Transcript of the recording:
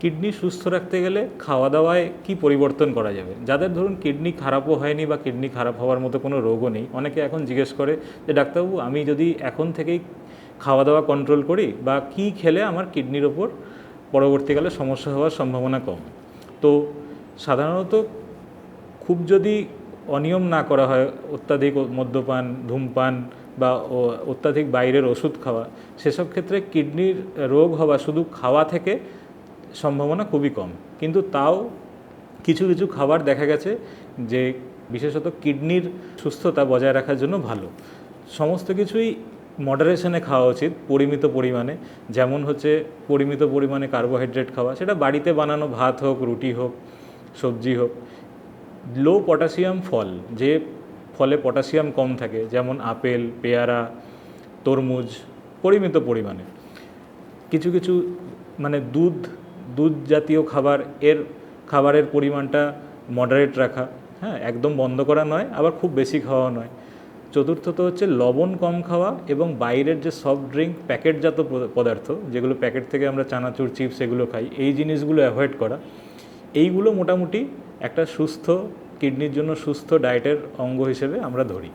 Kidney সুস্থ রাখতে গেলে খাওয়া দাওয়ায় কি পরিবর্তন করা যাবে? যাদের ধরুন কিডনি খারাপও হয়নি বা কিডনি খারাপ হওয়ার মতো কোনো রোগও নেই, অনেকে এখন জিজ্ঞেস করে যে ডাক্তারবাবু আমি যদি এখন থেকেই খাওয়া দাওয়া কন্ট্রোল করি বা কী খেলে আমার কিডনির ওপর পরবর্তীকালে সমস্যা হওয়ার সম্ভাবনা কম। তো সাধারণত খুব যদি অনিয়ম না করা হয়, অত্যাধিক মদ্যপান, ধূমপান বা অত্যাধিক বাইরের ওষুধ খাওয়া, সেসব ক্ষেত্রে কিডনির রোগ হওয়া শুধু খাওয়া থেকে সম্ভাবনা খুবই কম। কিন্তু তাও কিছু কিছু খাবার দেখা গেছে যে বিশেষত কিডনির সুস্থতা বজায় রাখার জন্য ভালো। সমস্ত কিছুই মডারেশনে খাওয়া উচিত, পরিমিত পরিমাণে। যেমন হচ্ছে পরিমিত পরিমাণে কার্বোহাইড্রেট খাওয়া, সেটা বাড়িতে বানানো ভাত হোক, রুটি হোক, সবজি হোক। লো পটাশিয়াম ফল, যে ফলে পটাশিয়াম কম থাকে, যেমন আপেল, পেয়ারা, তরমুজ, পরিমিত পরিমাণে। কিছু কিছু মানে দুধ জাতীয় খাবারের পরিমাণটা মডারেট রাখা, হ্যাঁ, একদম বন্ধ করা নয়, আবার খুব বেশি খাওয়া নয়। চতুর্থত হচ্ছে লবণ কম খাওয়া এবং বাইরের যে সফট ড্রিঙ্ক প্যাকেটজাত পদার্থ, যেগুলো প্যাকেট থেকে আমরা চানাচুর, চিপস এগুলো খাই, এই জিনিসগুলো অ্যাভয়েড করা। এইগুলো মোটামুটি একটা সুস্থ কিডনির জন্য সুস্থ ডায়েটের অঙ্গ হিসেবে আমরা ধরি।